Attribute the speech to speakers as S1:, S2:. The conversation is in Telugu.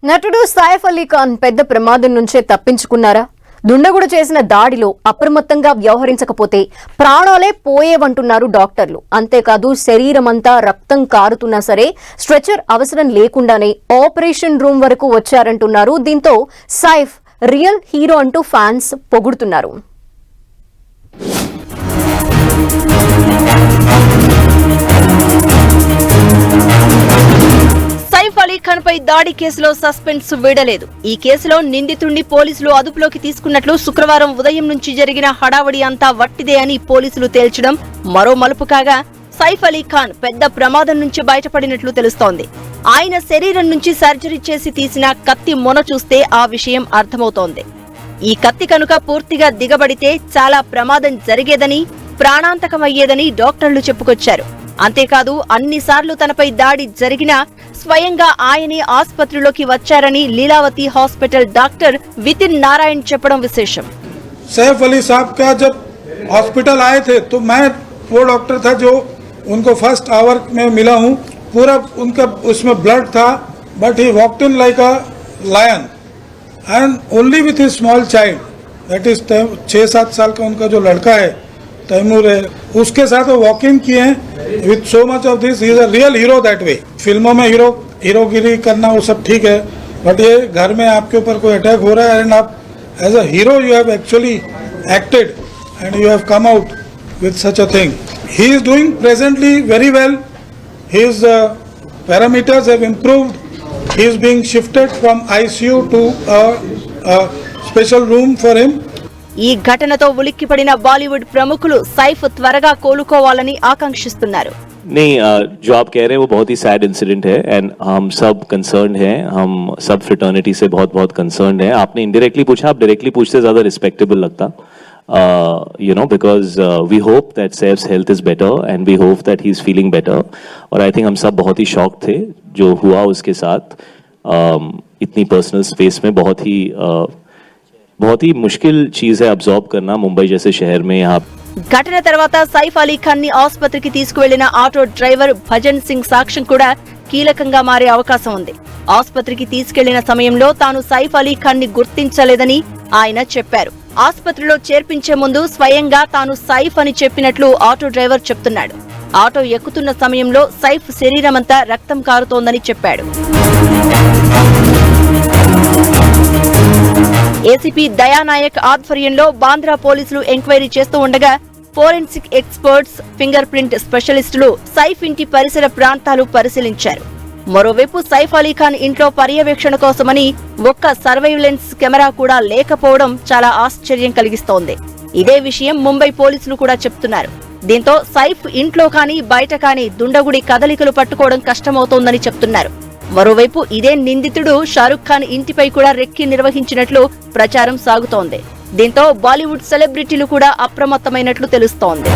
S1: నటుడు సైఫ్ అలీ ఖాన్ పెద్ద ప్రమాదం నుంచే తప్పించుకున్నారా? దుండగుడు చేసిన దాడిలో అప్రమత్తంగా వ్యవహరించకపోతే ప్రాణాలే పోయేవంటున్నారు డాక్టర్లు. అంతేకాదు శరీరమంతా రక్తం కారుతున్నా సరే స్ట్రెచర్ అవసరం లేకుండానే ఆపరేషన్ రూమ్ వరకు వచ్చారంటున్నారు. దీంతో సైఫ్ రియల్ హీరో అంటూ ఫ్యాన్స్ పొగుడుతున్నారు. సైఫ్ అలీ ఖాన్ పై దాడి కేసులో సస్పెన్స్ వీడలేదు. ఈ కేసులో నిందితుడిని పోలీసులు అదుపులోకి తీసుకున్నట్లు శుక్రవారం ఉదయం నుంచి జరిగిన హడావడి అంతా వట్టిదే అని పోలీసులు తేల్చడం మరో మలుపు కాగా, సైఫ్ అలీ ఖాన్ పెద్ద ప్రమాదం నుంచి బయటపడినట్లు తెలుస్తోంది. ఆయన శరీరం నుంచి సర్జరీ చేసి తీసిన కత్తి మొన చూస్తే ఆ విషయం అర్థమవుతోంది. ఈ కత్తి కనుక పూర్తిగా దిగబడితే చాలా ప్రమాదం జరిగేదని, ప్రాణాంతకమయ్యేదని డాక్టర్లు చెప్పుకొచ్చారు. అంతేకాదు అన్నిసార్లు తనపై దాడి జరిగినా స్వయంగా ఆయనే ఆసుపత్రిలోకి వచ్చారని లీలావతి హాస్పిటల్ డాక్టర్ వితిన్ నారాయణ్ చెప్పడం విశేషం.
S2: सैफ अली साहब का जब हॉस्पिटल आए थे तो मैं वो डॉक्टर था जो उनको फर्स्ट आवर में मिला हूँ. पूरा उनका उसमें ब्लड था, but he walked in like a lion and only with his small child, that is 6-7 साल का उनका जो लड़का है तैमूर है, उसके साथ वो वॉकिंग किए हैं with so much of this. He is a real hero that way. फिल्मों में हीरोगिरी करना वो सब ठीक है, बट ये घर में आपके ऊपर कोई अटैक हो रहा है एंड आप as a hero you have actually acted and you have come out with such a thing. He is doing presently very well. His parameters have improved. He is being shifted from ICU to a special room for him.
S1: ఈ ఘటనతో ఉలిక్కిపడిన బాలీవుడ్ ప్రముఖులు సైఫ్ త్వరగా కోలుకోవాలని ఆకాంక్షిస్తున్నారు.
S3: नहीं, जो आप कह रहे हैं वो बहुत ही सैड इंसिडेंट है एंड हम सब कंसर्न्ड हैं. हम सब फ्रेटर्निटी से बहुत बहुत कंसर्न्ड हैं. आपने इनडायरेक्टली पूछा, आप डायरेक्टली पूछते ज़्यादा रिस्पेक्टेबल लगता. You know, because we hope that Saif's health is better and we hope that he's feeling better. और I think हम सब बहुत ही शॉक थे जो हुआ उसके साथ. इतनी पर्सनल स्पेस में बहुत ही मुश्किल चीज़ है अब्जॉर्ब करना मुंबई जैसे शहर में. यहाँ
S1: ఘటన తర్వాత సైఫ్ అలీ ఖాన్ ని ఆసుపత్రికి తీసుకువెళ్లిన ఆటో డ్రైవర్ భజన్ సింగ్ సాక్ష్యం కూడా కీలకంగా మారే అవకాశం ఉంది. ఆసుపత్రికి తీసుకెళ్లిన సమయంలో తాను సైఫ్ అలీ ఖాన్ ని గుర్తించలేదని ఆయన చెప్పారు. ఆసుపత్రిలో చేర్పించే ముందు స్వయంగా తాను సైఫ్ అని చెప్పినట్లు ఆటో డ్రైవర్ చెప్తున్నాడు. ఆటో ఎక్కుతున్న సమయంలో సైఫ్ శరీరమంతా రక్తం కారుతోందని చెప్పాడు. ఏసీపీ దయానాయక్ ఆధ్వర్యంలో బాంద్రా పోలీసులు ఎంక్వైరీ చేస్తూ ఉండగా ఫోరెన్సిక్ ఎక్స్పర్ట్స్, ఫింగర్ ప్రింట్ స్పెషలిస్టులు సైఫ్ ఇంటి పరిసర ప్రాంతాలు పరిశీలించారు. మరోవైపు సైఫ్ అలీ ఖాన్ ఇంట్లో పర్యవేక్షణ కోసమని ఒక్క సర్వైలెన్స్ కెమెరా కూడా లేకపోవడం చాలా ఆశ్చర్యం కలిగిస్తోంది. ఇదే విషయం ముంబై పోలీసులు కూడా చెప్తున్నారు. దీంతో సైఫ్ ఇంట్లో కానీ బయట కానీ దుండగుడి కదలికలు పట్టుకోవడం కష్టమవుతోందని చెప్తున్నారు. మరోవైపు ఇదే నిందితుడు షారుఖ్ ఖాన్ ఇంటిపై కూడా రెక్కి నిర్వహించినట్లు ప్రచారం సాగుతోంది. దీంతో బాలీవుడ్ సెలబ్రిటీలు కూడా అప్రమత్తమైనట్లు తెలుస్తోంది.